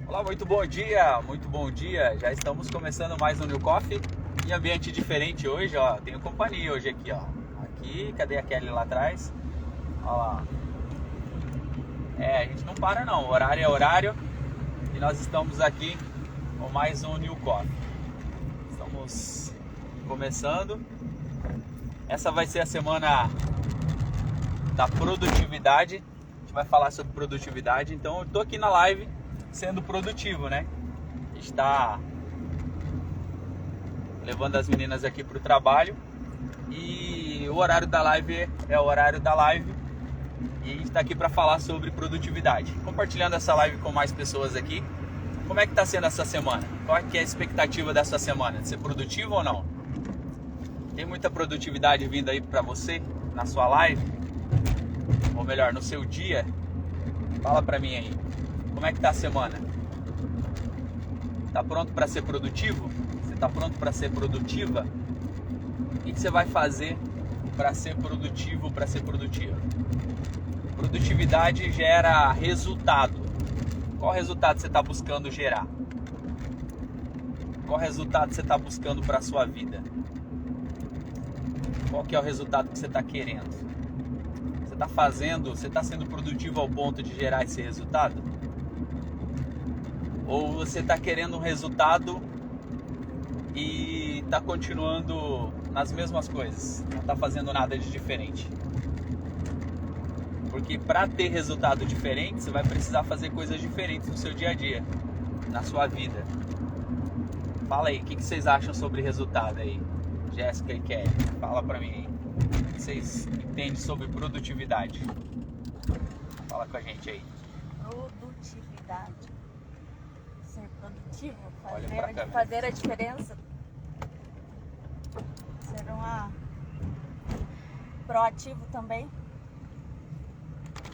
Olá, muito bom dia, muito bom dia. Já estamos começando mais um New Coffee em ambiente diferente hoje, ó. Tenho companhia hoje aqui, ó. Aqui, cadê a Kelly lá atrás? Ó lá. A gente não para não, horário é horário e nós estamos aqui com mais um New Coffee. Estamos começando. Essa vai ser a semana da produtividade. A gente vai falar sobre produtividade, então eu tô aqui na live sendo produtivo, né? Está levando as meninas aqui para o trabalho e o horário da live é o horário da live e a gente está aqui para falar sobre produtividade, compartilhando essa live com mais pessoas aqui. Como é que está sendo essa semana? Qual é que é a expectativa dessa semana? De ser produtivo ou não? Tem muita produtividade vindo aí para você na sua live? Ou melhor, no seu dia? Fala para mim aí. Como é que tá a semana? Tá pronto para ser produtivo? Você tá pronto para ser produtiva? O que você vai fazer para ser produtivo, para ser produtiva? Produtividade gera resultado. Qual resultado você está buscando gerar? Qual resultado você está buscando para a sua vida? Qual que é o resultado que você está querendo? Você está fazendo, você está sendo produtivo ao ponto de gerar esse resultado? Ou você está querendo um resultado e está continuando nas mesmas coisas, não está fazendo nada de diferente? Porque para ter resultado diferente, você vai precisar fazer coisas diferentes no seu dia a dia, na sua vida. Fala aí, o que vocês acham sobre resultado aí? Jéssica e Kelly, fala pra mim aí. O que vocês entendem sobre produtividade? Fala com a gente aí. Produtividade. Ser produtivo, Olha pra câmera. fazer a diferença. Ser proativo também.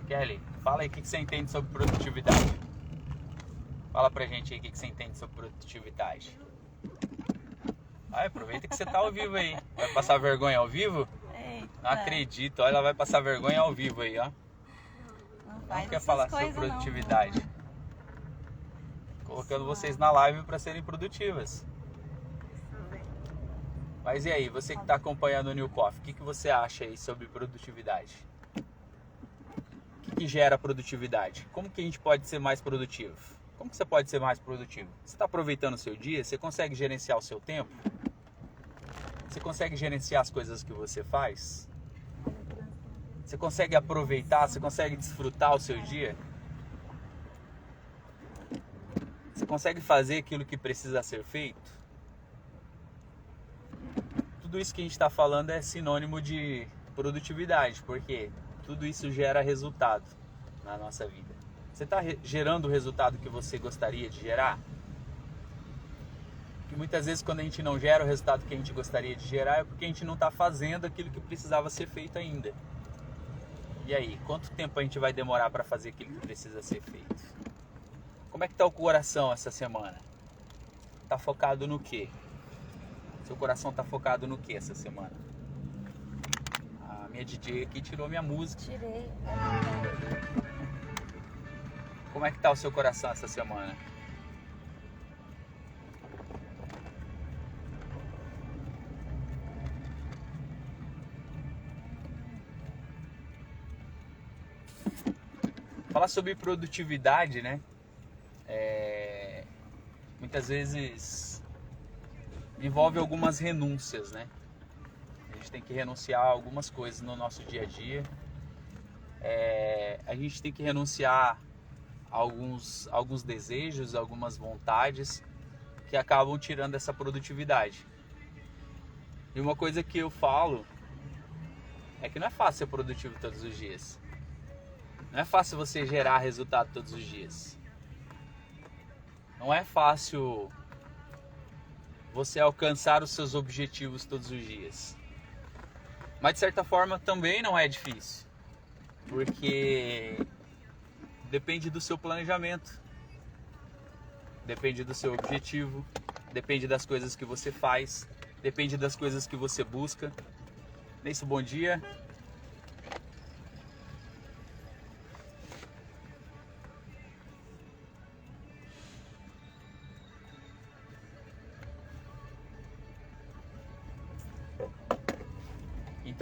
Kelly, fala aí o que você entende sobre produtividade. Fala pra gente aí o que você entende sobre produtividade. Aproveita que você tá ao vivo aí. Vai passar vergonha ao vivo? Eita. Não acredito, olha, ela vai passar vergonha ao vivo aí, ó. Não quer falar sobre produtividade. Colocando vocês na live para serem produtivas. Mas e aí, você que está acompanhando o New Coffee, o que você acha aí sobre produtividade? O que gera produtividade? Como que a gente pode ser mais produtivo? Como que você pode ser mais produtivo? Você está aproveitando o seu dia? Você consegue gerenciar o seu tempo? Você consegue gerenciar as coisas que você faz? Você consegue aproveitar? Você consegue desfrutar o seu dia? Você consegue fazer aquilo que precisa ser feito? Tudo isso que a gente está falando é sinônimo de produtividade, porque tudo isso gera resultado na nossa vida. Você está gerando o resultado que você gostaria de gerar? Porque muitas vezes quando a gente não gera o resultado que a gente gostaria de gerar é porque a gente não está fazendo aquilo que precisava ser feito ainda. E aí, quanto tempo a gente vai demorar para fazer aquilo que precisa ser feito? Como é que está o coração essa semana? Está focado no quê? Seu coração está focado no quê essa semana? A minha DJ aqui tirou minha música. Tirei. Como é que está o seu coração essa semana? Falar sobre produtividade, né? Muitas vezes envolve algumas renúncias, né? A gente tem que renunciar a algumas coisas no nosso dia a dia. A gente tem que renunciar a alguns desejos, algumas vontades que acabam tirando essa produtividade. E uma coisa que eu falo é que não é fácil ser produtivo todos os dias. Não é fácil você gerar resultado todos os dias. Não é fácil você alcançar os seus objetivos todos os dias. Mas de certa forma também não é difícil. Porque depende do seu planejamento. Depende do seu objetivo. Depende das coisas que você faz. Depende das coisas que você busca. Nesse bom dia.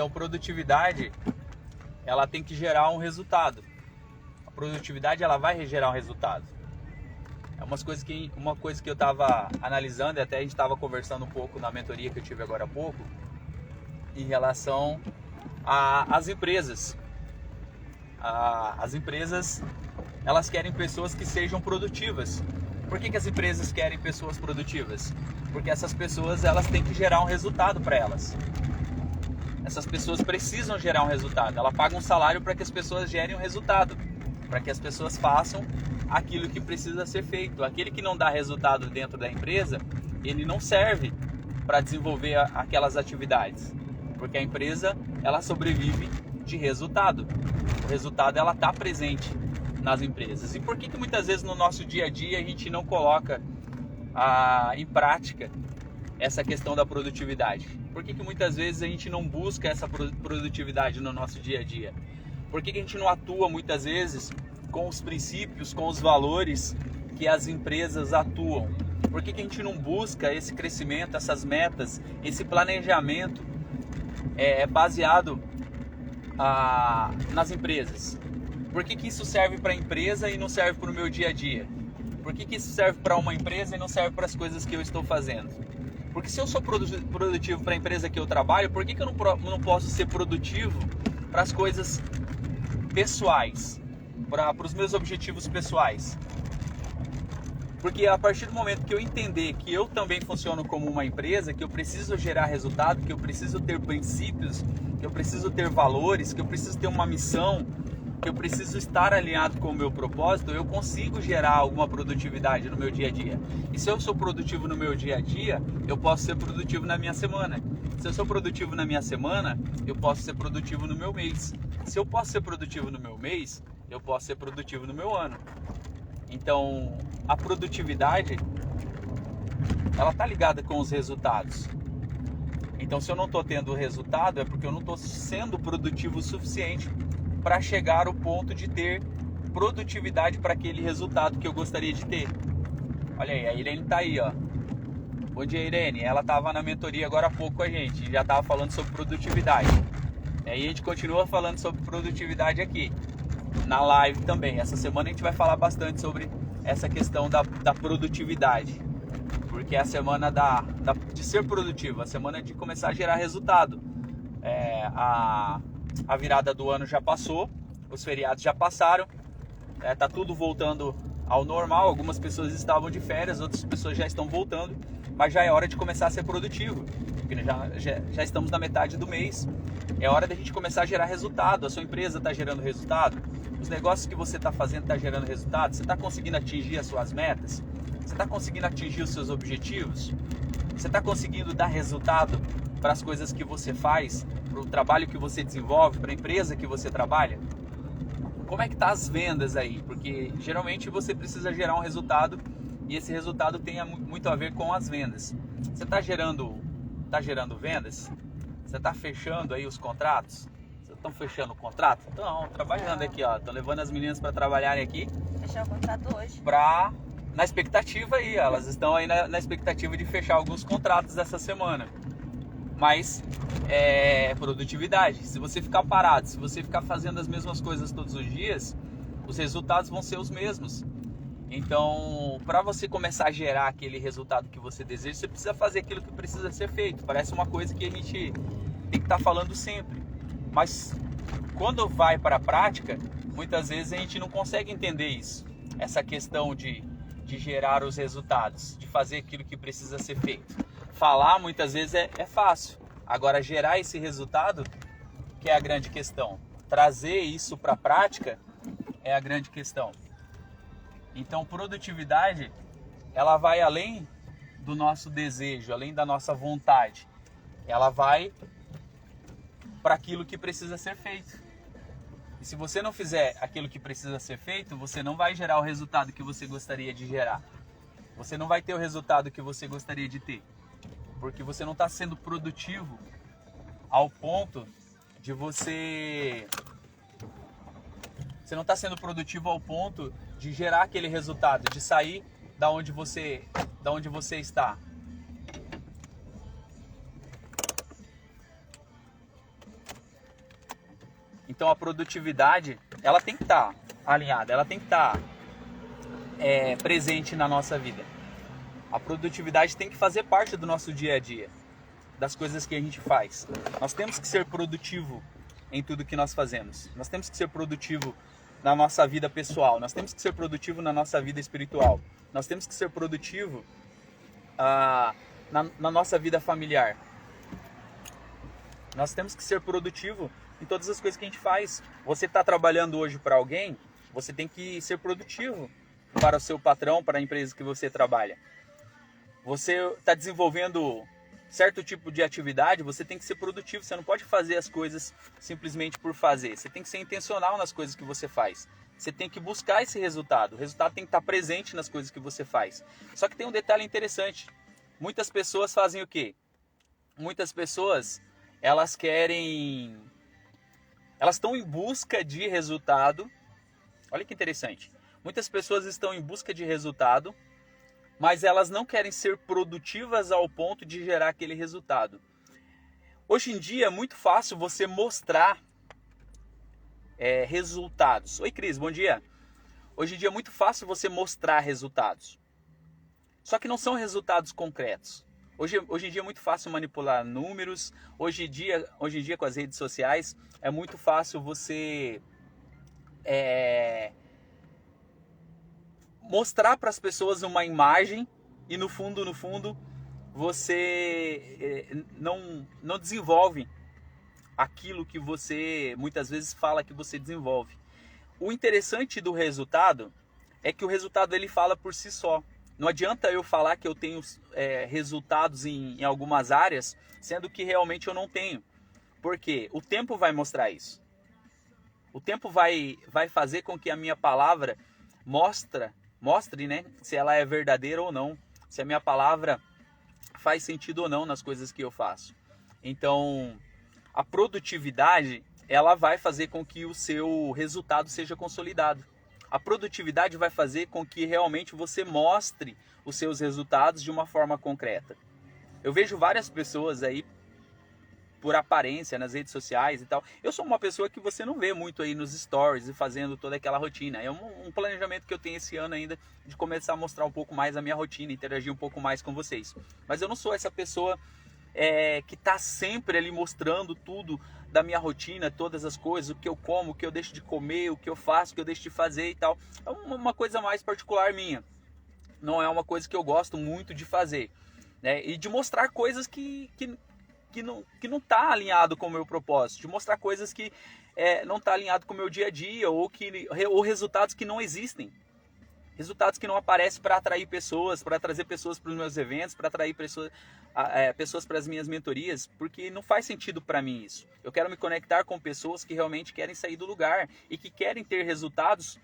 Então, produtividade, ela tem que gerar um resultado. A produtividade, ela vai gerar um resultado. É uma coisa que eu estava analisando e até a gente estava conversando um pouco na mentoria que eu tive agora há pouco, em relação às empresas. As empresas, elas querem pessoas que sejam produtivas. Por que as empresas querem pessoas produtivas? Porque essas pessoas, elas têm que gerar um resultado para elas. Essas pessoas precisam gerar um resultado. Ela paga um salário para que as pessoas gerem um resultado, para que as pessoas façam aquilo que precisa ser feito. Aquele que não dá resultado dentro da empresa, ele não serve para desenvolver aquelas atividades, porque a empresa, ela sobrevive de resultado. O resultado, ela está presente nas empresas. E por que muitas vezes no nosso dia a dia a gente não coloca em prática essa questão da produtividade? Por que muitas vezes a gente não busca essa produtividade no nosso dia a dia? Por que a gente não atua muitas vezes com os princípios, com os valores que as empresas atuam? Por que a gente não busca esse crescimento, essas metas, esse planejamento baseado nas empresas? Por que isso serve para a empresa e não serve para o meu dia a dia? Por que isso serve para uma empresa e não serve para as coisas que eu estou fazendo? Porque se eu sou produtivo para a empresa que eu trabalho, por que eu não posso ser produtivo para as coisas pessoais, para os meus objetivos pessoais? Porque a partir do momento que eu entender que eu também funciono como uma empresa, que eu preciso gerar resultado, que eu preciso ter princípios, que eu preciso ter valores, que eu preciso ter uma missão, que eu preciso estar alinhado com o meu propósito, eu consigo gerar alguma produtividade no meu dia a dia. E se eu sou produtivo no meu dia a dia, eu posso ser produtivo na minha semana. Se eu sou produtivo na minha semana, eu posso ser produtivo no meu mês. Se eu posso ser produtivo no meu mês, eu posso ser produtivo no meu ano. Então, a produtividade, ela está ligada com os resultados. Então, se eu não estou tendo resultado, é porque eu não estou sendo produtivo o suficiente para chegar ao ponto de ter produtividade para aquele resultado que eu gostaria de ter. Olha aí, a Irene está aí, ó. Bom dia, Irene. Ela estava na mentoria agora há pouco com a gente, já estava falando sobre produtividade. E aí a gente continua falando sobre produtividade aqui, na live também. Essa semana a gente vai falar bastante sobre essa questão da produtividade, porque é a semana de ser produtivo, a semana de começar a gerar resultado. A virada do ano já passou, os feriados já passaram, tá tudo voltando ao normal. Algumas pessoas estavam de férias, outras pessoas já estão voltando, mas já é hora de começar a ser produtivo, porque já estamos na metade do mês. É hora da gente começar a gerar resultado. A sua empresa está gerando resultado, os negócios que você está fazendo estão gerando resultado, você está conseguindo atingir as suas metas, você está conseguindo atingir os seus objetivos, você está conseguindo dar resultado para as coisas que você faz, para o trabalho que você desenvolve, para a empresa que você trabalha? Como é que tá as vendas aí? Porque geralmente você precisa gerar um resultado e esse resultado tem muito a ver com as vendas. Você está gerando vendas? Você está fechando aí os contratos? Vocês estão fechando o contrato? Estão trabalhando aqui, ó. Estão levando as meninas para trabalharem aqui. Fechar o contrato hoje. Na expectativa aí, elas estão aí na expectativa de fechar alguns contratos essa semana. Mas produtividade. Se você ficar parado, se você ficar fazendo as mesmas coisas todos os dias, os resultados vão ser os mesmos. Então, para você começar a gerar aquele resultado que você deseja, você precisa fazer aquilo que precisa ser feito. Parece uma coisa que a gente tem que estar falando sempre. Mas quando vai para a prática, muitas vezes a gente não consegue entender isso. Essa questão de gerar os resultados, de fazer aquilo que precisa ser feito. Falar muitas vezes é fácil. Agora, gerar esse resultado que é a grande questão. Trazer isso para a prática é a grande questão. Então, produtividade, ela vai além do nosso desejo, além da nossa vontade. Ela vai para aquilo que precisa ser feito. E se você não fizer aquilo que precisa ser feito, você não vai gerar o resultado que você gostaria de gerar. Você não vai ter o resultado que você gostaria de ter. Porque você não está sendo produtivo ao ponto de você não está sendo produtivo ao ponto de gerar aquele resultado, de sair da onde você está. Então a produtividade, ela tem que estar alinhada, ela tem que estar presente na nossa vida. A produtividade tem que fazer parte do nosso dia a dia, das coisas que a gente faz. Nós temos que ser produtivo em tudo que nós fazemos. Nós temos que ser produtivo na nossa vida pessoal. Nós temos que ser produtivo na nossa vida espiritual. Nós temos que ser produtivo na nossa vida familiar. Nós temos que ser produtivo em todas as coisas que a gente faz. Você está trabalhando hoje para alguém, você tem que ser produtivo para o seu patrão, para a empresa que você trabalha. Você está desenvolvendo certo tipo de atividade, você tem que ser produtivo. Você não pode fazer as coisas simplesmente por fazer. Você tem que ser intencional nas coisas que você faz. Você tem que buscar esse resultado. O resultado tem que estar presente nas coisas que você faz. Só que tem um detalhe interessante. Muitas pessoas fazem o quê? Muitas pessoas, elas estão em busca de resultado. Olha que interessante. Muitas pessoas estão em busca de resultado, mas elas não querem ser produtivas ao ponto de gerar aquele resultado. Hoje em dia é muito fácil você mostrar resultados. Oi, Cris, bom dia. Hoje em dia é muito fácil você mostrar resultados. Só que não são resultados concretos. Hoje em dia é muito fácil manipular números. Hoje em dia com as redes sociais é muito fácil você mostrar para as pessoas uma imagem e no fundo você não desenvolve aquilo que você muitas vezes fala que você desenvolve. O interessante do resultado é que o resultado ele fala por si só. Não adianta eu falar que eu tenho resultados em algumas áreas, sendo que realmente eu não tenho. Porque o tempo vai mostrar isso. O tempo vai fazer com que a minha palavra mostre, né, se ela é verdadeira ou não, se a minha palavra faz sentido ou não nas coisas que eu faço. Então, a produtividade, ela vai fazer com que o seu resultado seja consolidado. A produtividade vai fazer com que realmente você mostre os seus resultados de uma forma concreta. Eu vejo várias pessoas aí por aparência nas redes sociais e tal. Eu sou uma pessoa que você não vê muito aí nos stories e fazendo toda aquela rotina. É um planejamento que eu tenho esse ano ainda de começar a mostrar um pouco mais a minha rotina, interagir um pouco mais com vocês. Mas eu não sou essa pessoa que está sempre ali mostrando tudo da minha rotina, todas as coisas, o que eu como, o que eu deixo de comer, o que eu faço, o que eu deixo de fazer e tal. É uma coisa mais particular minha. Não é uma coisa que eu gosto muito de fazer, né? E de mostrar coisas que não está alinhado com o meu propósito, de mostrar coisas que não está alinhado com o meu dia a dia, ou resultados que não existem, resultados que não aparecem para atrair pessoas, para trazer pessoas para os meus eventos, para atrair pessoas para as minhas mentorias, porque não faz sentido para mim isso. Eu quero me conectar com pessoas que realmente querem sair do lugar e que querem ter resultados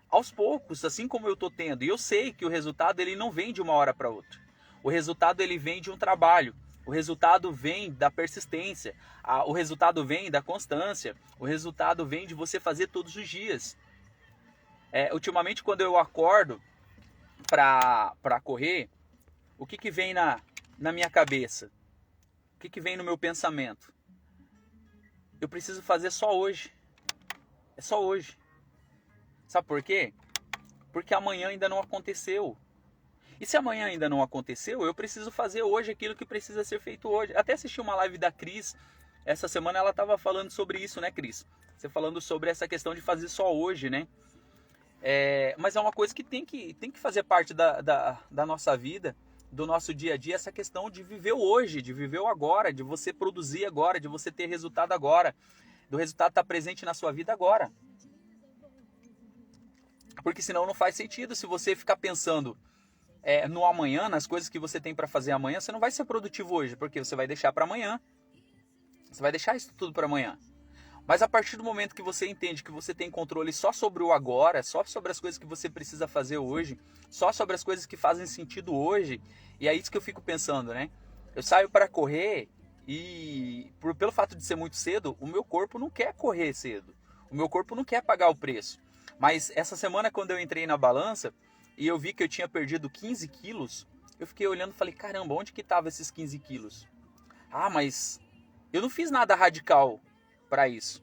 aos poucos, assim como eu estou tendo. E eu sei que o resultado ele não vem de uma hora para outra. O resultado ele vem de um trabalho. O resultado vem da persistência, o resultado vem da constância, o resultado vem de você fazer todos os dias. Ultimamente, quando eu acordo para correr, o que vem na minha cabeça? O que vem no meu pensamento? Eu preciso fazer só hoje. É só hoje. Sabe por quê? Porque amanhã ainda não aconteceu. E se amanhã ainda não aconteceu, eu preciso fazer hoje aquilo que precisa ser feito hoje. Até assisti uma live da Cris, essa semana ela estava falando sobre isso, né, Cris? Você falando sobre essa questão de fazer só hoje, né? Mas é uma coisa que tem que fazer parte da nossa vida, do nosso dia a dia, essa questão de viver o hoje, de viver o agora, de você produzir agora, de você ter resultado agora, do resultado estar presente na sua vida agora. Porque senão não faz sentido se você ficar pensando no amanhã, nas coisas que você tem para fazer amanhã, você não vai ser produtivo hoje, porque você vai deixar para amanhã. Você vai deixar isso tudo para amanhã. Mas a partir do momento que você entende que você tem controle só sobre o agora, só sobre as coisas que você precisa fazer hoje, só sobre as coisas que fazem sentido hoje, e é isso que eu fico pensando, né? Eu saio para correr e, pelo fato de ser muito cedo, o meu corpo não quer correr cedo. O meu corpo não quer pagar o preço. Mas essa semana, quando eu entrei na balança, e eu vi que eu tinha perdido 15 quilos, eu fiquei olhando e falei, caramba, onde que estavam esses 15 quilos? Ah, mas eu não fiz nada radical para isso.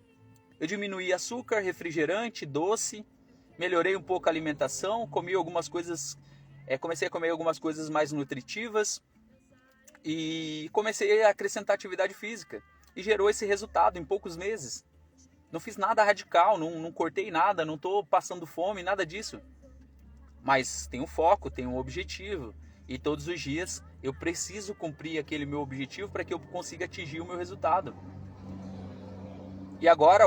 Eu diminuí açúcar, refrigerante, doce, melhorei um pouco a alimentação, comi algumas coisas, comecei a comer algumas coisas mais nutritivas e comecei a acrescentar atividade física. E gerou esse resultado em poucos meses. Não fiz nada radical, não cortei nada, não estou passando fome, nada disso. Mas tenho foco, tenho um objetivo. E todos os dias eu preciso cumprir aquele meu objetivo para que eu consiga atingir o meu resultado. E agora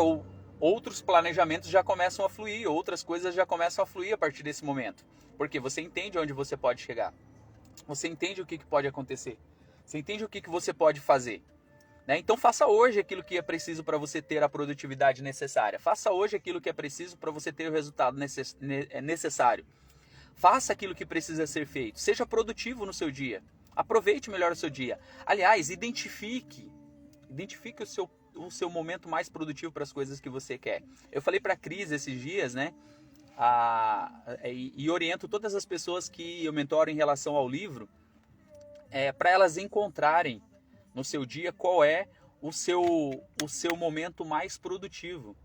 outros planejamentos já começam a fluir, outras coisas já começam a fluir a partir desse momento. Porque você entende onde você pode chegar. Você entende o que pode acontecer. Você entende o que você pode fazer. Né? Então faça hoje aquilo que é preciso para você ter a produtividade necessária. Faça hoje aquilo que é preciso para você ter o resultado necessário. Faça aquilo que precisa ser feito. Seja produtivo no seu dia. Aproveite melhor o seu dia. Aliás, identifique o seu momento mais produtivo para as coisas que você quer. Eu falei para a Cris esses dias, né? E oriento todas as pessoas que eu mentoro em relação ao livro, para elas encontrarem no seu dia qual é o seu momento mais produtivo.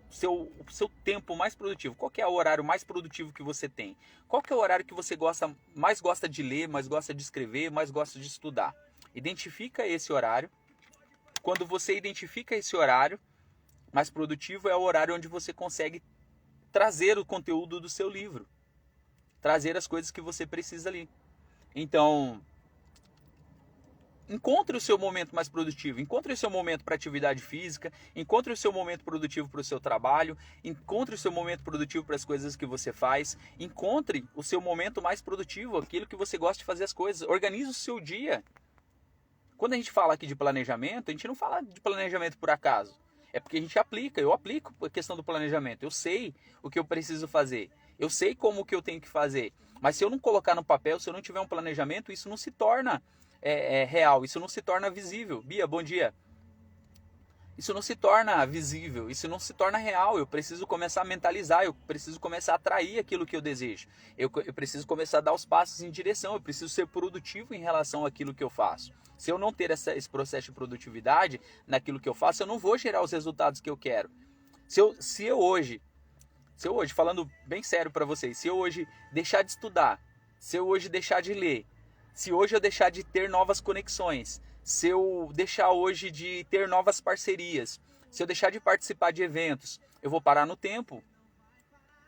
O seu tempo mais produtivo. Qual que é o horário mais produtivo que você tem? Qual que é o horário que você mais gosta de ler, mais gosta de escrever, mais gosta de estudar? Identifica esse horário. Quando você identifica esse horário mais produtivo, é o horário onde você consegue trazer o conteúdo do seu livro. Trazer as coisas que você precisa ali. Então, encontre o seu momento mais produtivo, encontre o seu momento para atividade física, encontre o seu momento produtivo para o seu trabalho, encontre o seu momento produtivo para as coisas que você faz, encontre o seu momento mais produtivo, aquilo que você gosta de fazer as coisas, organize o seu dia. Quando a gente fala aqui de planejamento, a gente não fala de planejamento por acaso, é porque a gente eu aplico a questão do planejamento, eu sei o que eu preciso fazer, eu sei como que eu tenho que fazer, mas se eu não colocar no papel, se eu não tiver um planejamento, isso não se torna real, isso não se torna visível. Bia, bom dia. Isso não se torna visível, isso não se torna real. Eu preciso começar a mentalizar, eu preciso começar a atrair aquilo que eu desejo. Eu preciso começar a dar os passos em direção, eu preciso ser produtivo em relação àquilo que eu faço. Se eu não ter esse processo de produtividade naquilo que eu faço, eu não vou gerar os resultados que eu quero. Se eu hoje, falando bem sério para vocês, se eu hoje deixar de estudar, se eu hoje deixar de ler, se hoje eu deixar de ter novas conexões, se eu deixar hoje de ter novas parcerias, se eu deixar de participar de eventos, eu vou parar no tempo.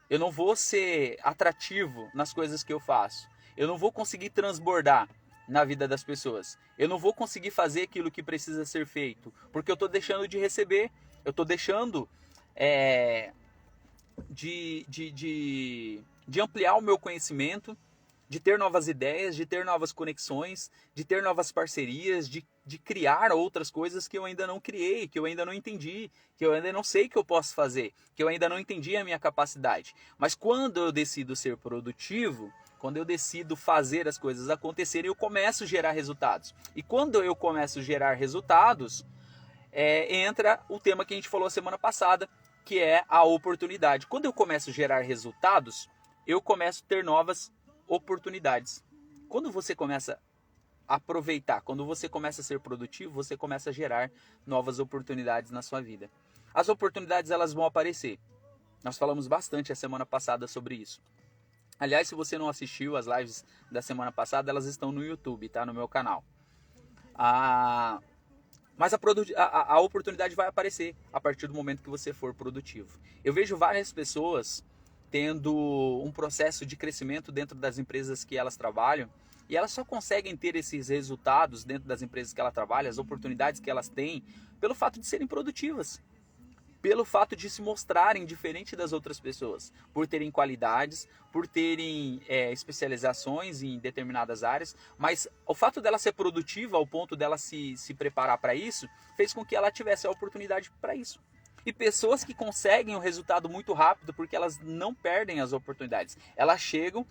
Eu não vou ser atrativo nas coisas que eu faço. Eu não vou conseguir transbordar na vida das pessoas. Eu não vou conseguir fazer aquilo que precisa ser feito, porque eu estou deixando de receber. Eu estou deixando de ampliar o meu conhecimento, de ter novas ideias, de ter novas conexões, de ter novas parcerias, de criar outras coisas que eu ainda não criei, que eu ainda não entendi, que eu ainda não sei que eu posso fazer, que eu ainda não entendi a minha capacidade. Mas quando eu decido ser produtivo, quando eu decido fazer as coisas acontecerem, eu começo a gerar resultados. E quando eu começo a gerar resultados, entra o tema que a gente falou a semana passada, que é a oportunidade. Quando eu começo a gerar resultados, eu começo a ter novas oportunidades. Quando você começa a aproveitar, quando você começa a ser produtivo, você começa a gerar novas oportunidades na sua vida. As oportunidades, elas vão aparecer. Nós falamos bastante a semana passada sobre isso. Aliás, se você não assistiu as lives da semana passada, elas estão no YouTube, tá? No meu canal. Mas a oportunidade vai aparecer a partir do momento que você for produtivo. Eu vejo várias pessoas tendo um processo de crescimento dentro das empresas que elas trabalham, e elas só conseguem ter esses resultados dentro das empresas que elas trabalham, as oportunidades que elas têm, pelo fato de serem produtivas, pelo fato de se mostrarem diferente das outras pessoas, por terem qualidades, por terem especializações em determinadas áreas, mas o fato dela ser produtiva, ao ponto dela se preparar para isso, fez com que ela tivesse a oportunidade para isso. E pessoas que conseguem um resultado muito rápido porque elas não perdem as oportunidades. Elas chegam,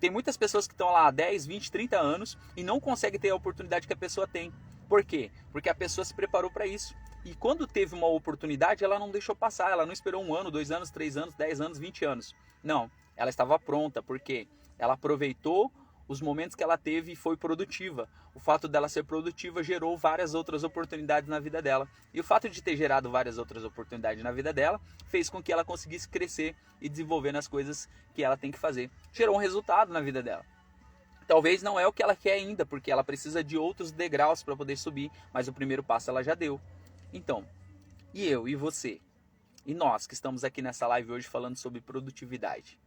tem muitas pessoas que estão lá há 10, 20, 30 anos e não conseguem ter a oportunidade que a pessoa tem. Por quê? Porque a pessoa se preparou para isso. E quando teve uma oportunidade, ela não deixou passar. Ela não esperou 1 ano, 2 anos, 3 anos, 10 anos, 20 anos. Não, ela estava pronta porque ela aproveitou os momentos que ela teve e foi produtiva. O fato dela ser produtiva gerou várias outras oportunidades na vida dela. E o fato de ter gerado várias outras oportunidades na vida dela fez com que ela conseguisse crescer e desenvolver nas coisas que ela tem que fazer. Gerou um resultado na vida dela. Talvez não é o que ela quer ainda, porque ela precisa de outros degraus para poder subir, mas o primeiro passo ela já deu. Então, e eu, e você, e nós que estamos aqui nessa live hoje falando sobre produtividade.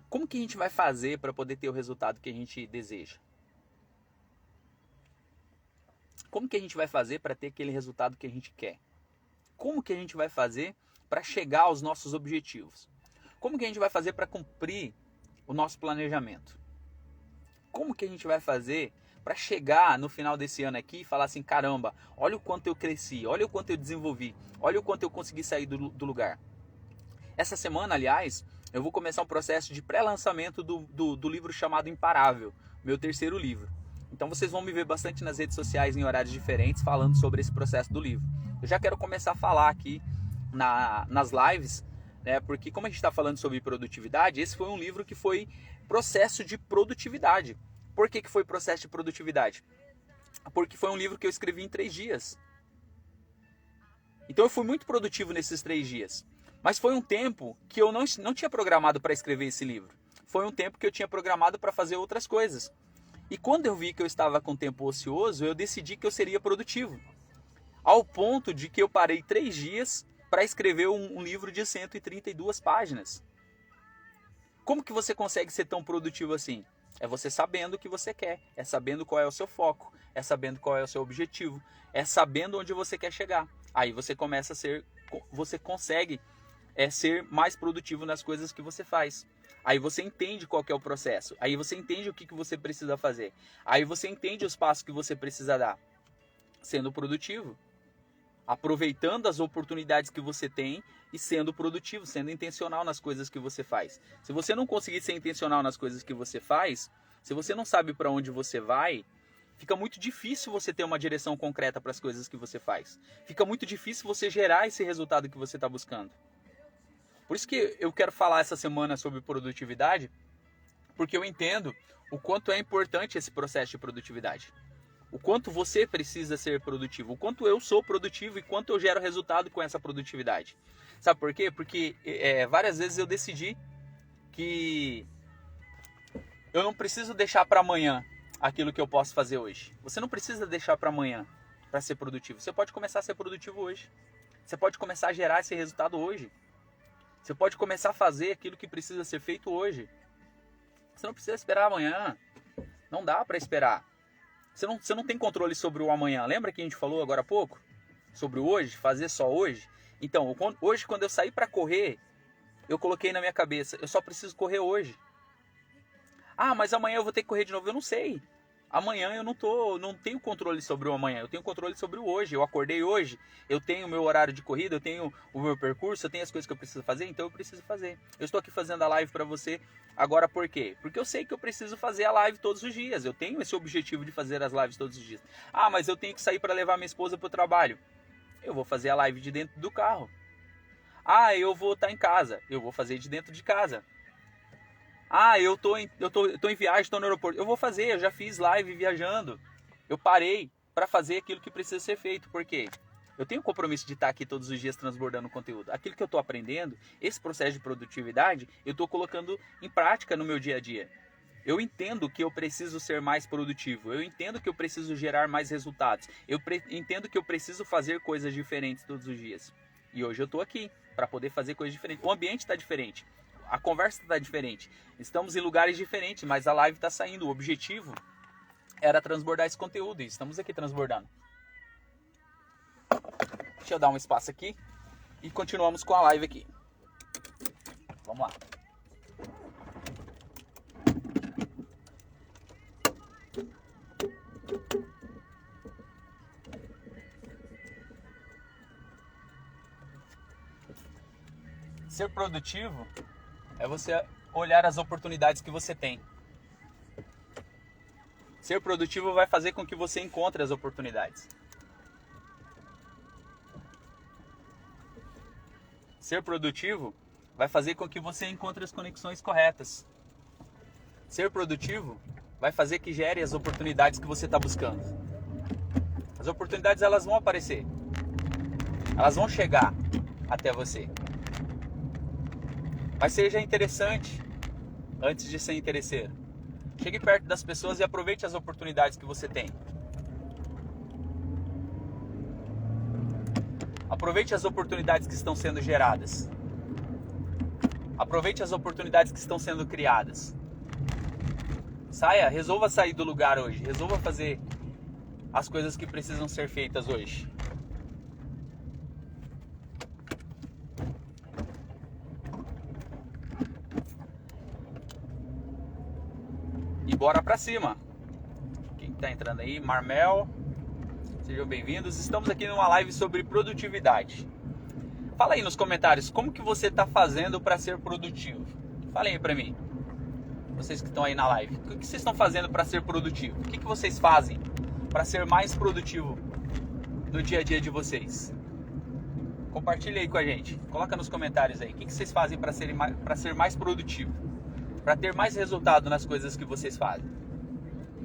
Como que a gente vai fazer para poder ter o resultado que a gente deseja? Como que a gente vai fazer para ter aquele resultado que a gente quer? Como que a gente vai fazer para chegar aos nossos objetivos? Como que a gente vai fazer para cumprir o nosso planejamento? Como que a gente vai fazer para chegar no final desse ano aqui e falar assim, caramba, olha o quanto eu cresci, olha o quanto eu desenvolvi, olha o quanto eu consegui sair do lugar. Essa semana, aliás, eu vou começar um processo de pré-lançamento do livro chamado Imparável, meu terceiro livro. Então vocês vão me ver bastante nas redes sociais em horários diferentes falando sobre esse processo do livro. Eu já quero começar a falar aqui nas lives, né, porque como a gente está falando sobre produtividade, esse foi um livro que foi processo de produtividade. Por que foi processo de produtividade? Porque foi um livro que eu escrevi em 3 dias. Então eu fui muito produtivo nesses 3 dias. Mas foi um tempo que eu não tinha programado para escrever esse livro. Foi um tempo que eu tinha programado para fazer outras coisas. E quando eu vi que eu estava com tempo ocioso, eu decidi que eu seria produtivo. Ao ponto de que eu parei 3 dias para escrever um livro de 132 páginas. Como que você consegue ser tão produtivo assim? É você sabendo o que você quer, é sabendo qual é o seu foco, é sabendo qual é o seu objetivo, é sabendo onde você quer chegar. Aí você começa a você consegue ser mais produtivo nas coisas que você faz. Aí você entende qual que é o processo, aí você entende o que você precisa fazer, aí você entende os passos que você precisa dar. Sendo produtivo, aproveitando as oportunidades que você tem e sendo produtivo, sendo intencional nas coisas que você faz. Se você não conseguir ser intencional nas coisas que você faz, se você não sabe para onde você vai, fica muito difícil você ter uma direção concreta para as coisas que você faz. Fica muito difícil você gerar esse resultado que você está buscando. Por isso que eu quero falar essa semana sobre produtividade, porque eu entendo o quanto é importante esse processo de produtividade. O quanto você precisa ser produtivo, o quanto eu sou produtivo e quanto eu gero resultado com essa produtividade. Sabe por quê? Porque várias vezes eu decidi que eu não preciso deixar para amanhã aquilo que eu posso fazer hoje. Você não precisa deixar para amanhã para ser produtivo. Você pode começar a ser produtivo hoje. Você pode começar a gerar esse resultado hoje. Você pode começar a fazer aquilo que precisa ser feito hoje. Você não precisa esperar amanhã. Não dá para esperar. Você não tem controle sobre o amanhã. Lembra que a gente falou agora há pouco? Sobre o hoje, fazer só hoje? Então, hoje quando eu saí para correr, eu coloquei na minha cabeça, eu só preciso correr hoje. Ah, mas amanhã eu vou ter que correr de novo. Eu não sei. Amanhã eu não tenho controle sobre o amanhã, eu tenho controle sobre o hoje. Eu acordei hoje, eu tenho o meu horário de corrida, eu tenho o meu percurso, eu tenho as coisas que eu preciso fazer, então eu preciso fazer. Eu estou aqui fazendo a live para você agora por quê? Porque eu sei que eu preciso fazer a live todos os dias, eu tenho esse objetivo de fazer as lives todos os dias. Ah, mas eu tenho que sair para levar minha esposa para o trabalho. Eu vou fazer a live de dentro do carro. Ah, eu vou estar em casa, eu vou fazer de dentro de casa. Ah, eu tô em viagem, estou no aeroporto. Eu vou fazer, eu já fiz live viajando. Eu parei para fazer aquilo que precisa ser feito. Por quê? Eu tenho o compromisso de estar aqui todos os dias transbordando conteúdo. Aquilo que eu estou aprendendo, esse processo de produtividade, eu estou colocando em prática no meu dia a dia. Eu entendo que eu preciso ser mais produtivo. Eu entendo que eu preciso gerar mais resultados. Eu entendo que eu preciso fazer coisas diferentes todos os dias. E hoje eu estou aqui para poder fazer coisas diferentes. O ambiente está diferente. A conversa está diferente. Estamos em lugares diferentes, mas a live está saindo. O objetivo era transbordar esse conteúdo e estamos aqui transbordando. Deixa eu dar um espaço aqui e continuamos com a live aqui. Vamos lá. Ser produtivo é você olhar as oportunidades que você tem. Ser produtivo vai fazer com que você encontre as oportunidades. Ser produtivo vai fazer com que você encontre as conexões corretas. Ser produtivo vai fazer que gere as oportunidades que você está buscando. As oportunidades, elas vão aparecer. Elas vão chegar até você. Mas seja interessante antes de ser interesseiro. Chegue perto das pessoas e aproveite as oportunidades que você tem. Aproveite as oportunidades que estão sendo geradas. Aproveite as oportunidades que estão sendo criadas. Resolva sair do lugar hoje. Resolva fazer as coisas que precisam ser feitas hoje. E bora pra cima. Quem tá entrando aí? Marmel. Sejam bem-vindos. Estamos aqui numa live sobre produtividade. Fala aí nos comentários como que você tá fazendo para ser produtivo. Fala aí pra mim. Vocês que estão aí na live. O que vocês estão fazendo para ser produtivo? O que vocês fazem para ser mais produtivo no dia a dia de vocês? Compartilha aí com a gente. Coloca nos comentários aí. O que vocês fazem para ser mais produtivo? Para ter mais resultado nas coisas que vocês fazem.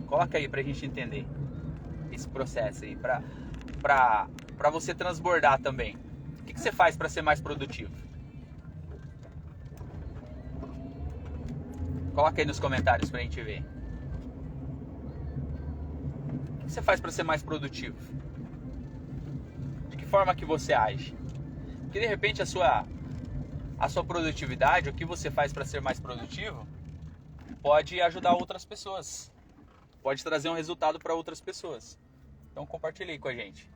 Coloca aí pra gente entender esse processo aí. Pra você transbordar também. O que você faz para ser mais produtivo? Coloca aí nos comentários pra gente ver. O que você faz para ser mais produtivo? De que forma que você age? Porque de repente a sua produtividade, o que você faz para ser mais produtivo, pode ajudar outras pessoas. Pode trazer um resultado para outras pessoas. Então compartilhe aí com a gente.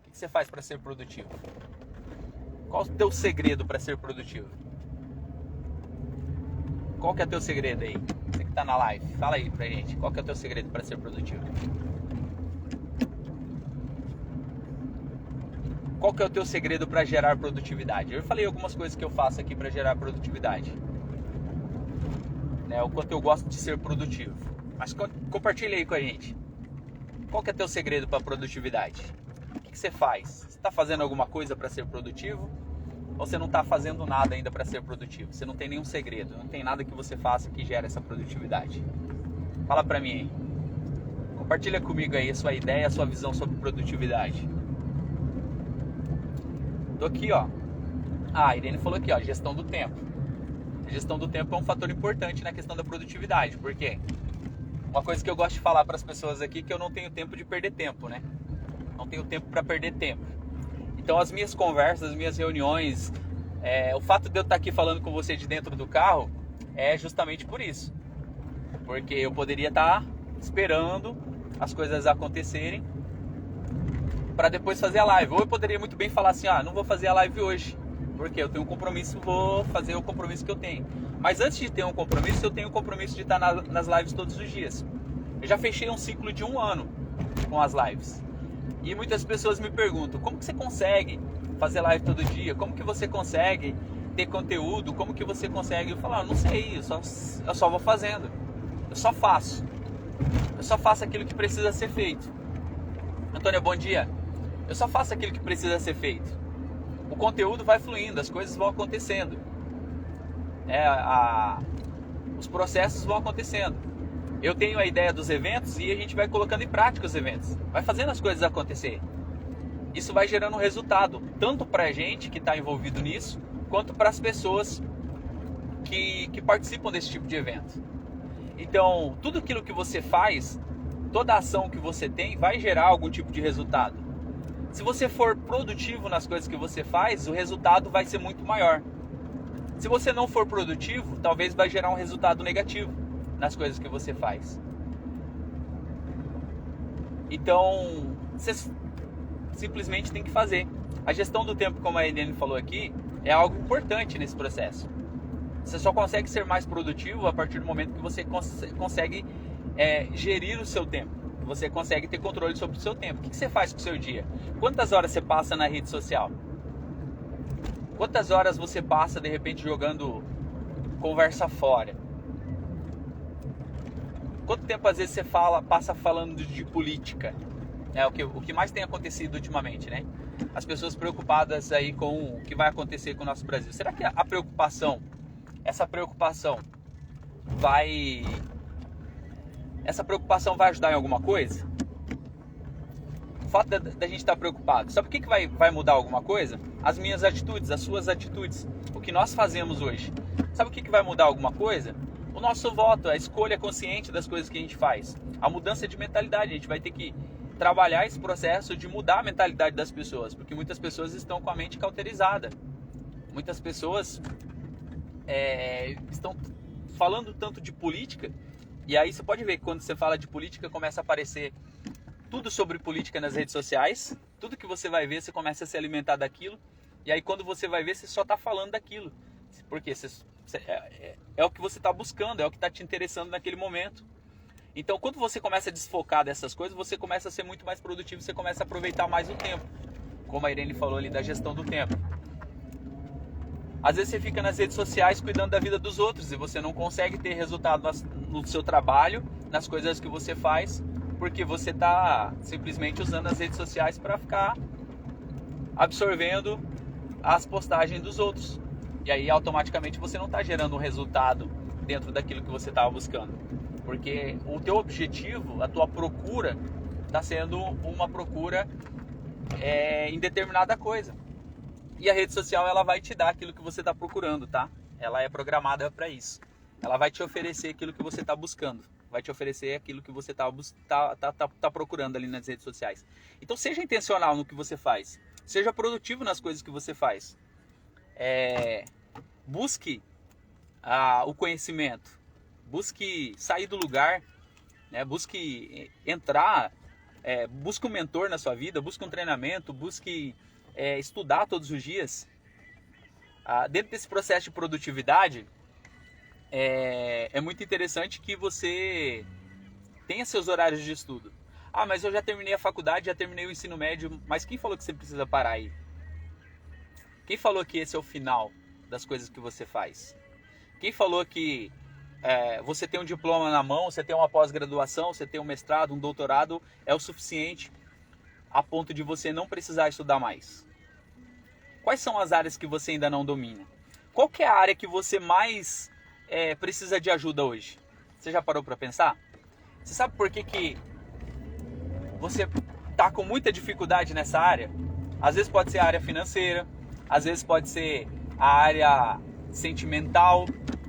O que você faz para ser produtivo? Qual o teu segredo para ser produtivo? Qual que é o teu segredo aí? Você que tá na live, fala aí pra gente. Qual que é o teu segredo para ser produtivo? Qual que é o teu segredo para gerar produtividade? Eu falei algumas coisas que eu faço aqui para gerar produtividade. O quanto eu gosto de ser produtivo. Mas compartilha aí com a gente. Qual que é o teu segredo para produtividade? O que você faz? Você está fazendo alguma coisa para ser produtivo? Ou você não está fazendo nada ainda para ser produtivo? Você não tem nenhum segredo, não tem nada que você faça que gere essa produtividade. Fala pra mim aí. Compartilha comigo aí a sua ideia, a sua visão sobre produtividade. Tô aqui, ó. A Irene falou aqui, ó, gestão do tempo. A gestão do tempo é um fator importante na questão da produtividade. Por quê? Uma coisa que eu gosto de falar para as pessoas aqui é que eu não tenho tempo de perder tempo, né? Não tenho tempo para perder tempo. Então as minhas conversas, as minhas reuniões, o fato de eu estar aqui falando com você de dentro do carro é justamente por isso. Porque eu poderia estar esperando as coisas acontecerem para depois fazer a live. Ou eu poderia muito bem falar assim, não vou fazer a live hoje, porque eu tenho um compromisso, vou fazer o compromisso que eu tenho. Mas antes de ter um compromisso, eu tenho um compromisso de estar nas lives todos os dias. Eu já fechei um ciclo de 1 ano com as lives. E muitas pessoas me perguntam, como que você consegue fazer live todo dia? Como que você consegue ter conteúdo? Como que você consegue? Eu falo, não sei, eu só vou fazendo. Eu só faço. Eu só faço aquilo que precisa ser feito. Antônia, bom dia. Eu só faço aquilo que precisa ser feito. O conteúdo vai fluindo, as coisas vão acontecendo. Os processos vão acontecendo. Eu tenho a ideia dos eventos e a gente vai colocando em prática os eventos. Vai fazendo as coisas acontecer. Isso vai gerando um resultado, tanto para a gente que está envolvido nisso, quanto para as pessoas que participam desse tipo de evento. Então, tudo aquilo que você faz, toda ação que você tem, vai gerar algum tipo de resultado. Se você for produtivo nas coisas que você faz, o resultado vai ser muito maior. Se você não for produtivo, talvez vai gerar um resultado negativo nas coisas que você faz. Então, você simplesmente tem que fazer. A gestão do tempo, como a Eliane falou aqui, é algo importante nesse processo. Você só consegue ser mais produtivo a partir do momento que você consegue gerir o seu tempo. Você consegue ter controle sobre o seu tempo. O que você faz com o seu dia? Quantas horas você passa na rede social? Quantas horas você passa, de repente, jogando conversa fora? Quanto tempo, às vezes, você passa falando de política? O que mais tem acontecido ultimamente, né? As pessoas preocupadas aí com o que vai acontecer com o nosso Brasil. Será que essa preocupação vai essa preocupação vai ajudar em alguma coisa? O fato da gente estar preocupado, sabe o que vai mudar alguma coisa? As minhas atitudes, as suas atitudes, o que nós fazemos hoje. Sabe o que vai mudar alguma coisa? O nosso voto, a escolha consciente das coisas que a gente faz. A mudança de mentalidade, a gente vai ter que trabalhar esse processo de mudar a mentalidade das pessoas, porque muitas pessoas estão com a mente cauterizada. Muitas pessoas estão falando tanto de política, e aí você pode ver que quando você fala de política começa a aparecer tudo sobre política nas redes sociais, tudo que você vai ver você começa a se alimentar daquilo, e aí quando você vai ver você só está falando daquilo, porque é o que você está buscando, é o que está te interessando naquele momento. Então quando você começa a desfocar dessas coisas, você começa a ser muito mais produtivo, você começa a aproveitar mais o tempo, como a Irene falou ali da gestão do tempo. Às vezes você fica nas redes sociais cuidando da vida dos outros e você não consegue ter resultado no seu trabalho, nas coisas que você faz, porque você está simplesmente usando as redes sociais para ficar absorvendo as postagens dos outros. E aí automaticamente você não está gerando um resultado dentro daquilo que você estava buscando. Porque o teu objetivo, a tua procura, está sendo uma procura em determinada coisa. E a rede social ela vai te dar aquilo que você está procurando, tá? Ela é programada para isso. Ela vai te oferecer aquilo que você está buscando. Vai te oferecer aquilo que você tá procurando ali nas redes sociais. Então seja intencional no que você faz. Seja produtivo nas coisas que você faz. Busque o conhecimento. Busque sair do lugar. Né? Busque entrar. Busque um mentor na sua vida. Busque um treinamento. Busque estudar todos os dias. Dentro desse processo de produtividade, é muito interessante que você tenha seus horários de estudo. Mas eu já terminei a faculdade, já terminei o ensino médio, mas quem falou que você precisa parar aí? Quem falou que esse é o final das coisas que você faz? Quem falou que você tem um diploma na mão, você tem uma pós-graduação, você tem um mestrado, um doutorado, é o suficiente a ponto de você não precisar estudar mais? Quais são as áreas que você ainda não domina? Qual que é a área que você mais precisa de ajuda hoje? Você já parou para pensar? Você sabe por que você está com muita dificuldade nessa área? Às vezes pode ser a área financeira, às vezes pode ser a área sentimental,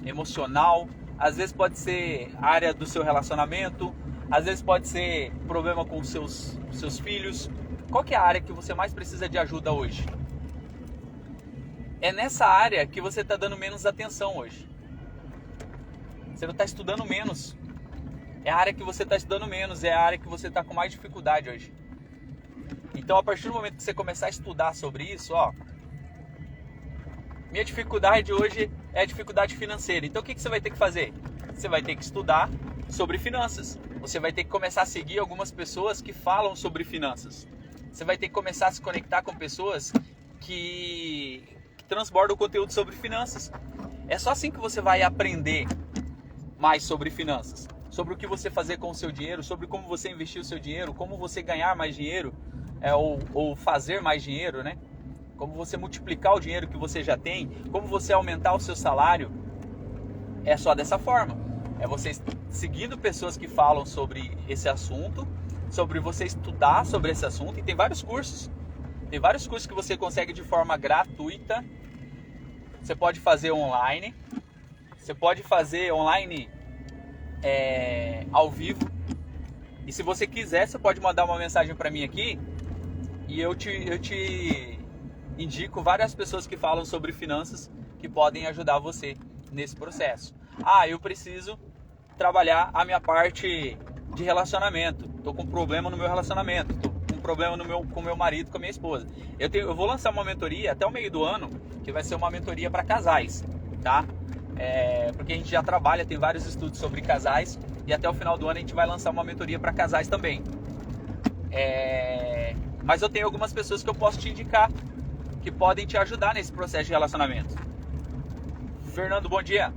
emocional, às vezes pode ser a área do seu relacionamento, às vezes pode ser problema com os seus filhos. Qual que é a área que você mais precisa de ajuda hoje? É nessa área que você está dando menos atenção hoje. Você não está estudando menos. É a área que você está estudando menos, é a área que você está com mais dificuldade hoje. Então, a partir do momento que você começar a estudar sobre isso, minha dificuldade hoje é a dificuldade financeira. Então, o que você vai ter que fazer? Você vai ter que estudar sobre finanças. Você vai ter que começar a seguir algumas pessoas que falam sobre finanças. Você vai ter que começar a se conectar com pessoas que transbordam conteúdo sobre finanças. É só assim que você vai aprender mais sobre finanças. Sobre o que você fazer com o seu dinheiro, sobre como você investir o seu dinheiro, como você ganhar mais dinheiro, ou fazer mais dinheiro, né? Como você multiplicar o dinheiro que você já tem, como você aumentar o seu salário. É só dessa forma. É você seguindo pessoas que falam sobre esse assunto, sobre você estudar sobre esse assunto, e tem vários cursos. Tem vários cursos que você consegue de forma gratuita. Você pode fazer online. Você pode fazer online ao vivo. E se você quiser, você pode mandar uma mensagem para mim aqui e eu te indico várias pessoas que falam sobre finanças que podem ajudar você nesse processo. Eu preciso trabalhar a minha parte de relacionamento. Estou com problema no meu relacionamento. Estou com problema com meu marido, com a minha esposa. Eu vou lançar uma mentoria até o meio do ano, que vai ser uma mentoria para casais, tá? Porque a gente já trabalha, tem vários estudos sobre casais, e até o final do ano a gente vai lançar uma mentoria para casais também. Mas eu tenho algumas pessoas que eu posso te indicar que podem te ajudar nesse processo de relacionamento. Fernando, bom dia.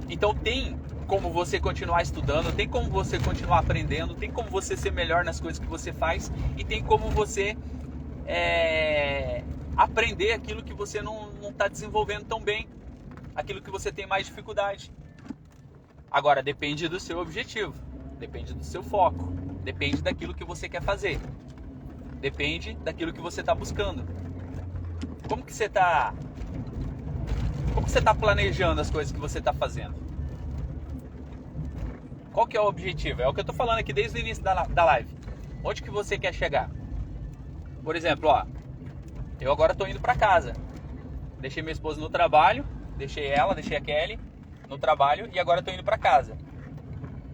Então tem como você continuar estudando, tem como você continuar aprendendo, tem como você ser melhor nas coisas que você faz, e tem como você aprender aquilo que você não está desenvolvendo tão bem, aquilo que você tem mais dificuldade. Agora depende do seu objetivo. depende do seu foco, depende daquilo que você quer fazer, depende daquilo que você está buscando. Como que você está planejando as coisas que você está fazendo? Qual que é o objetivo? É o que eu estou falando aqui desde o início da live. Onde que você quer chegar? Por exemplo, ó, eu agora estou indo para casa. Deixei minha esposa no trabalho, deixei a Kelly no trabalho e agora estou indo para casa.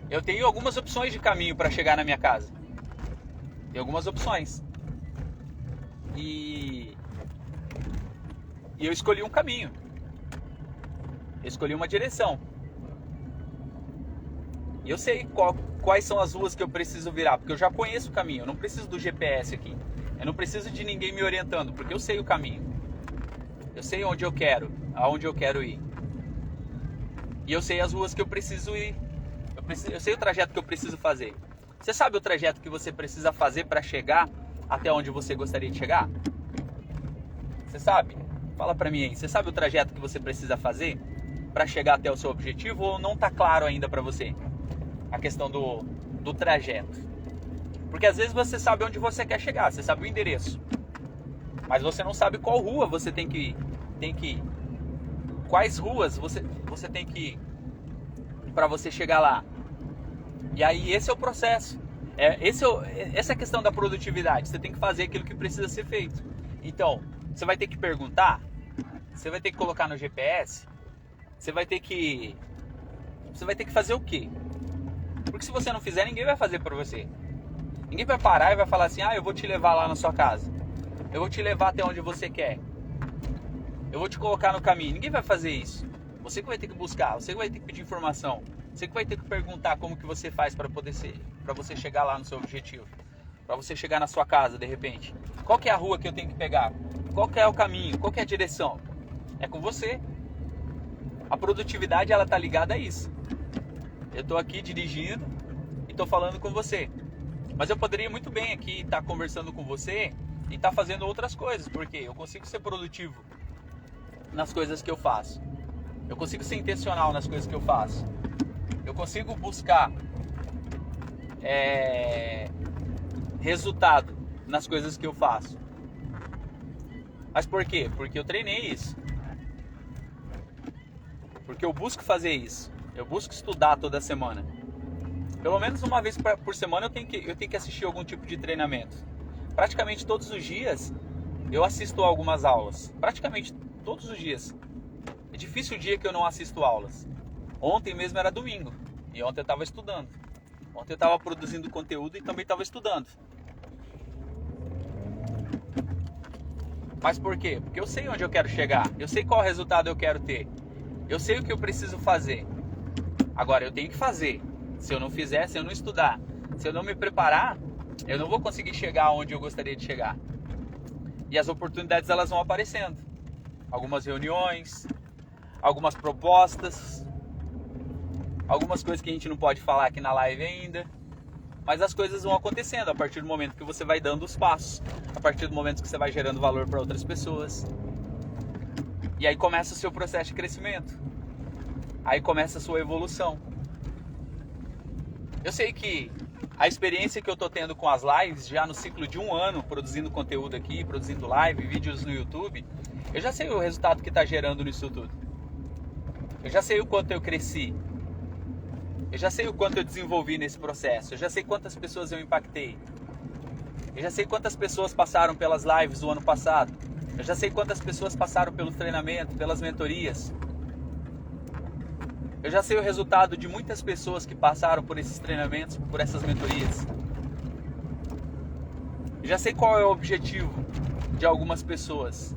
Eu tenho algumas opções de caminho para chegar na minha casa. Tem algumas opções. E eu escolhi um caminho. Eu escolhi uma direção. E eu sei quais são as ruas que eu preciso virar, porque eu já conheço o caminho. Eu não preciso do GPS aqui. Eu não preciso de ninguém me orientando, porque eu sei o caminho. Eu sei onde eu quero, aonde eu quero ir. E eu sei as ruas que eu preciso ir. Eu sei o trajeto que eu preciso fazer. Você sabe o trajeto que você precisa fazer para chegar até onde você gostaria de chegar? Você sabe? Fala pra mim aí. Você sabe o trajeto que você precisa fazer para chegar até o seu objetivo ou não tá claro ainda para você a questão do trajeto? Porque às vezes você sabe onde você quer chegar, você sabe o endereço, mas você não sabe qual rua você tem que ir. Quais ruas você tem que ir para você chegar lá. E aí esse é o processo. Essa é a questão da produtividade. Você tem que fazer aquilo que precisa ser feito. Então, você vai ter que perguntar, você vai ter que colocar no GPS, você vai ter que fazer o quê? Porque se você não fizer, ninguém vai fazer por você. Ninguém vai parar e vai falar assim, eu vou te levar lá na sua casa. Eu vou te levar até onde você quer. Eu vou te colocar no caminho. Ninguém vai fazer isso. Você que vai ter que buscar, você que vai ter que pedir informação. Você que vai ter que perguntar como que você faz para você chegar lá no seu objetivo. Para você chegar na sua casa, de repente. Qual que é a rua que eu tenho que pegar? Qual que é o caminho? Qual que é a direção? É com você. A produtividade, ela tá ligada a isso. Eu tô aqui dirigindo e tô falando com você. Mas eu poderia muito bem aqui estar conversando com você e estar fazendo outras coisas, porque eu consigo ser produtivo nas coisas que eu faço. Eu consigo ser intencional nas coisas que eu faço. Eu consigo buscar resultado nas coisas que eu faço. Mas por quê? Porque eu treinei isso. Porque eu busco fazer isso. Eu busco estudar toda semana. Pelo menos uma vez por semana eu tenho que assistir algum tipo de treinamento. Praticamente todos os dias eu assisto algumas aulas. Praticamente todos os dias. É difícil o dia que eu não assisto aulas. Ontem mesmo era domingo. E ontem eu estava estudando. Ontem eu estava produzindo conteúdo e também estava estudando. Mas por quê? Porque eu sei onde eu quero chegar. Eu sei qual resultado eu quero ter. Eu sei o que eu preciso fazer. Agora eu tenho que fazer. Se eu não fizer, se eu não estudar, se eu não me preparar, eu não vou conseguir chegar onde eu gostaria de chegar. E as oportunidades, elas vão aparecendo. Algumas reuniões, algumas propostas, algumas coisas que a gente não pode falar aqui na live ainda. Mas as coisas vão acontecendo a partir do momento que você vai dando os passos, a partir do momento que você vai gerando valor para outras pessoas. E aí começa o seu processo de crescimento. Aí começa a sua evolução. Eu sei que a experiência que eu tô tendo com as lives, já no ciclo de 1 ano, produzindo conteúdo aqui, produzindo live, vídeos no YouTube, eu já sei o resultado que está gerando nisso tudo. Eu já sei o quanto eu cresci. Eu já sei o quanto eu desenvolvi nesse processo. Eu já sei quantas pessoas eu impactei. Eu já sei quantas pessoas passaram pelas lives do ano passado. Eu já sei quantas pessoas passaram pelo treinamento, pelas mentorias. Eu já sei o resultado de muitas pessoas que passaram por esses treinamentos, por essas mentorias. Eu já sei qual é o objetivo de algumas pessoas.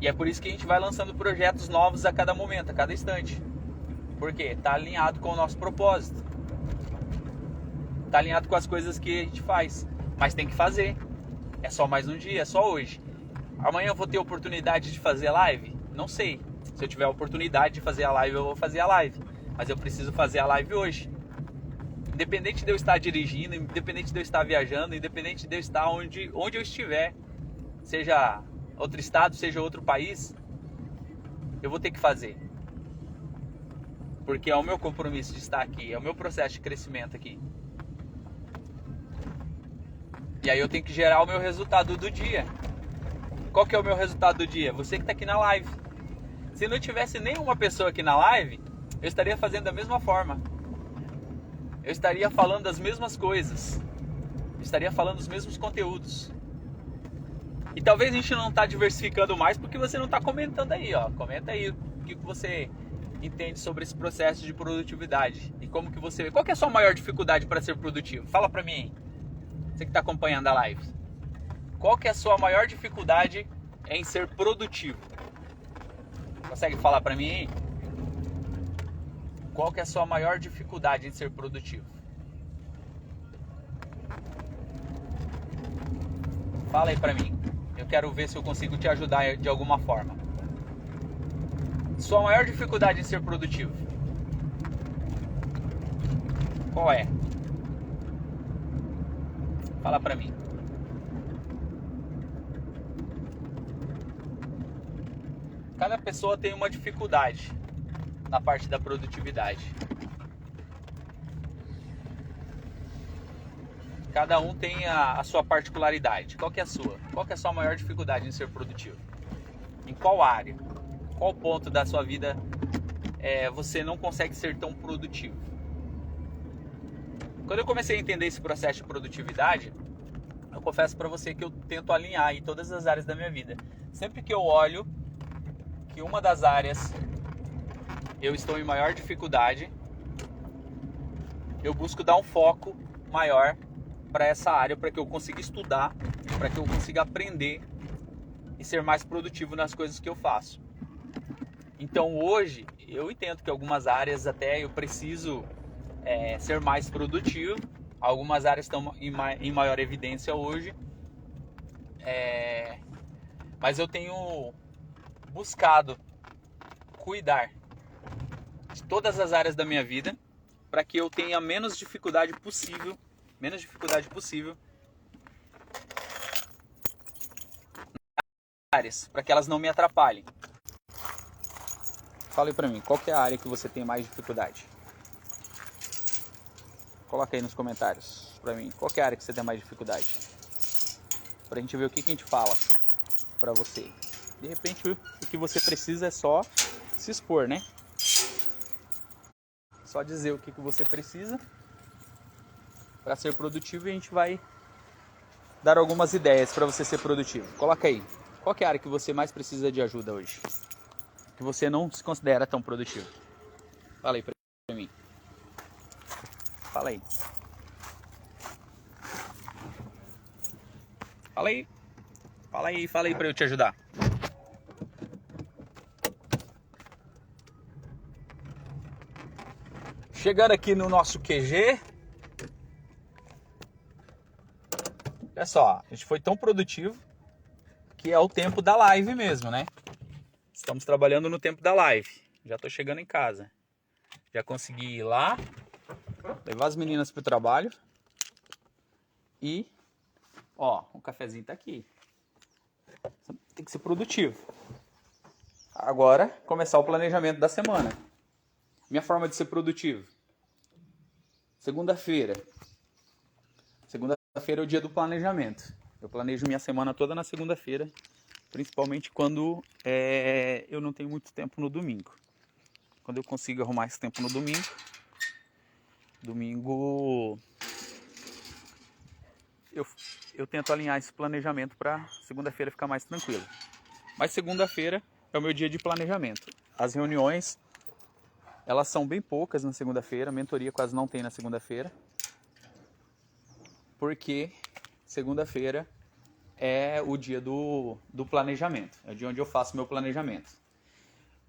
E é por isso que a gente vai lançando projetos novos a cada momento, a cada instante. Por quê? Está alinhado com o nosso propósito. Está alinhado com as coisas que a gente faz. Mas tem que fazer. É só mais um dia, é só hoje. Amanhã eu vou ter oportunidade de fazer live? Não sei. Se eu tiver a oportunidade de fazer a live, eu vou fazer a live. Mas eu preciso fazer a live hoje. Independente de eu estar dirigindo, independente de eu estar viajando, independente de eu estar onde eu estiver, seja outro estado, seja outro país, eu vou ter que fazer. porque é o meu compromisso de estar aqui, é o meu processo de crescimento aqui. E aí eu tenho que gerar o meu resultado do dia. Qual que é o meu resultado do dia? Você que está aqui na live. Se não tivesse nenhuma pessoa aqui na live, eu estaria fazendo da mesma forma. Eu estaria falando as mesmas coisas. Eu estaria falando os mesmos conteúdos. E talvez a gente não está diversificando mais porque você não está comentando aí, ó. Comenta aí o que você entende sobre esse processo de produtividade. E como que você... Qual que é a sua maior dificuldade para ser produtivo? Fala para mim aí. Você que está acompanhando a live. Qual que é a sua maior dificuldade em ser produtivo? Consegue falar para mim aí? Qual que é a sua maior dificuldade em ser produtivo? Fala aí para mim. Eu quero ver se eu consigo te ajudar de alguma forma. Sua maior dificuldade em ser produtivo? Qual é? Fala para mim. Cada pessoa tem uma dificuldade na parte da produtividade. Cada um tem a sua particularidade. Qual que é a sua? Qual que é a sua maior dificuldade em ser produtivo? Em qual área? Qual ponto da sua vida você não consegue ser tão produtivo? Quando eu comecei a entender esse processo de produtividade, eu confesso para você que eu tento alinhar em todas as áreas da minha vida. Sempre que eu olho que uma das áreas eu estou em maior dificuldade, eu busco dar um foco maior para essa área, para que eu consiga estudar, para que eu consiga aprender e ser mais produtivo nas coisas que eu faço. Então hoje eu entendo que algumas áreas até eu preciso ser mais produtivo, algumas áreas estão em maior evidência hoje, mas eu tenho buscado cuidar de todas as áreas da minha vida para que eu tenha menos dificuldade possível áreas, para que elas não me atrapalhem. Fala aí pra mim, qual que é a área que você tem mais dificuldade? Coloca aí nos comentários pra mim, qual que é a área que você tem mais dificuldade? Pra gente ver o que a gente fala pra você. De repente o que você precisa é só se expor, né? Só dizer o que você precisa para ser produtivo e a gente vai dar algumas ideias para você ser produtivo. Coloca aí, qual que é a área que você mais precisa de ajuda hoje? Que você não se considera tão produtivo? Fala aí pra mim. Fala aí. Fala aí. Fala aí pra eu te ajudar. Chegando aqui no nosso QG. Olha só, a gente foi tão produtivo que é o tempo da live mesmo, né? Estamos trabalhando no tempo da live. Já tô chegando em casa. Já consegui ir lá, levar as meninas pro trabalho. E, ó, o cafezinho tá aqui. Tem que ser produtivo. Agora, começar o planejamento da semana. Minha forma de ser produtivo. Segunda-feira. Segunda-feira é o dia do planejamento. Eu planejo minha semana toda na segunda-feira. Principalmente quando eu não tenho muito tempo no domingo. Quando eu consigo arrumar esse tempo no domingo eu tento alinhar esse planejamento para segunda-feira ficar mais tranquilo. Mas segunda-feira é o meu dia de planejamento. As reuniões, elas são bem poucas na segunda-feira, a mentoria quase não tem na segunda-feira. Porque segunda-feira é o dia do planejamento, é o dia onde eu faço meu planejamento.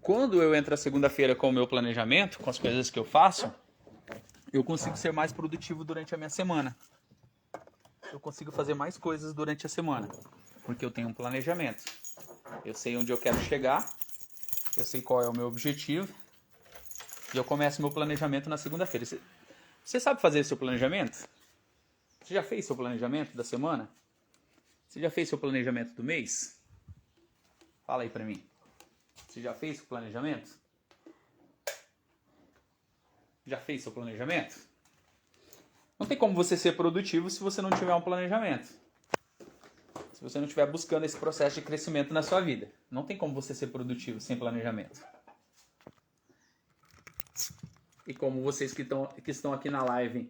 Quando eu entro a segunda-feira com o meu planejamento, com as coisas que eu faço, eu consigo ser mais produtivo durante a minha semana. Eu consigo fazer mais coisas durante a semana, porque eu tenho um planejamento. Eu sei onde eu quero chegar, eu sei qual é o meu objetivo, e eu começo meu planejamento na segunda-feira. Você sabe fazer seu planejamento? Você já fez seu planejamento da semana? Você já fez seu planejamento do mês? Fala aí pra mim. Você já fez o planejamento? Já fez seu planejamento? Não tem como você ser produtivo se você não tiver um planejamento. Se você não estiver buscando esse processo de crescimento na sua vida. Não tem como você ser produtivo sem planejamento. E como vocês que estão aqui na live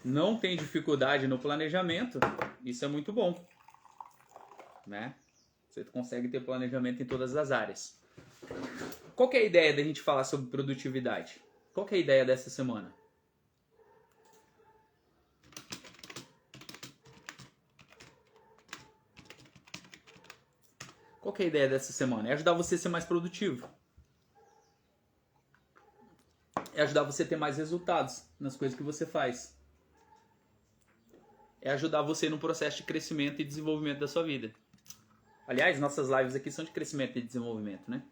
não têm dificuldade no planejamento, isso é muito bom. Né? Você consegue ter planejamento em todas as áreas. Qual que é a ideia da gente falar sobre produtividade? Qual que é a ideia dessa semana? Qual que é a ideia dessa semana? É ajudar você a ser mais produtivo. É ajudar você a ter mais resultados nas coisas que você faz. É ajudar você no processo de crescimento e desenvolvimento da sua vida. Aliás, nossas lives aqui são de crescimento e desenvolvimento, né?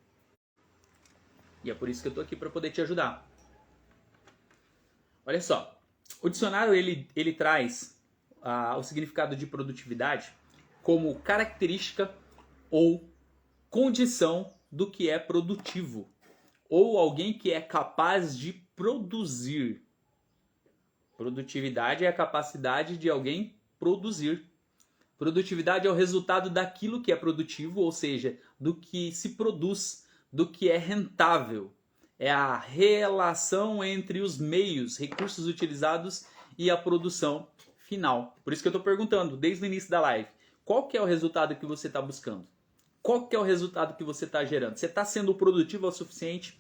E é por isso que eu tô aqui para poder te ajudar. Olha só, o dicionário ele traz o significado de produtividade como característica ou condição do que é produtivo, ou alguém que é capaz de produzir. Produtividade é a capacidade de alguém produzir. Produtividade é o resultado daquilo que é produtivo, ou seja, do que se produz, do que é rentável. É a relação entre os meios, recursos utilizados e a produção final. Por isso que eu estou perguntando, desde o início da live, qual que é o resultado que você está buscando? Qual que é o resultado que você está gerando? Você está sendo produtivo o suficiente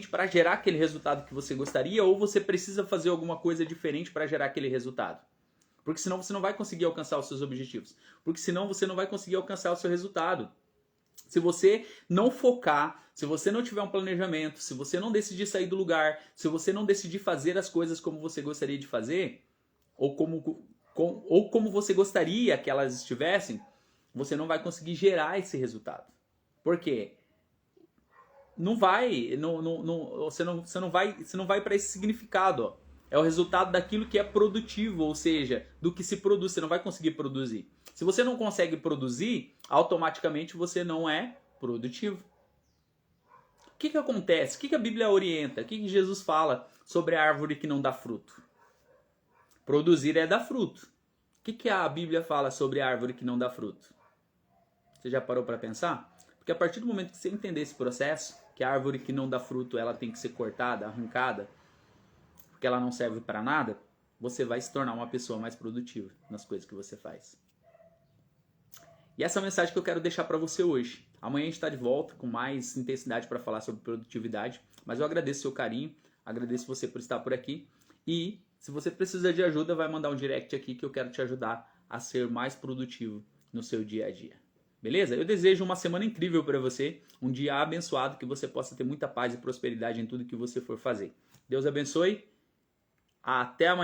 para gerar aquele resultado que você gostaria, ou você precisa fazer alguma coisa diferente para gerar aquele resultado? Porque senão você não vai conseguir alcançar os seus objetivos. Porque senão você não vai conseguir alcançar o seu resultado. Se você não focar, se você não tiver um planejamento, se você não decidir sair do lugar, se você não decidir fazer as coisas como você gostaria de fazer, ou como você gostaria que elas estivessem, você não vai conseguir gerar esse resultado. Por quê? Você não vai para esse significado, ó. É o resultado daquilo que é produtivo, ou seja, do que se produz. Você não vai conseguir produzir. Se você não consegue produzir, automaticamente você não é produtivo. O que acontece? O que a Bíblia orienta? O que Jesus fala sobre a árvore que não dá fruto? Produzir é dar fruto. O que a Bíblia fala sobre a árvore que não dá fruto? Você já parou para pensar? Porque a partir do momento que você entender esse processo, que a árvore que não dá fruto ela tem que ser cortada, arrancada, porque ela não serve para nada, você vai se tornar uma pessoa mais produtiva nas coisas que você faz. E essa é a mensagem que eu quero deixar para você hoje. Amanhã a gente está de volta com mais intensidade para falar sobre produtividade, mas eu agradeço o seu carinho, agradeço você por estar por aqui, e se você precisa de ajuda, vai mandar um direct aqui que eu quero te ajudar a ser mais produtivo no seu dia a dia. Beleza? Eu desejo uma semana incrível para você, um dia abençoado, que você possa ter muita paz e prosperidade em tudo que você for fazer. Deus abençoe. Até amanhã.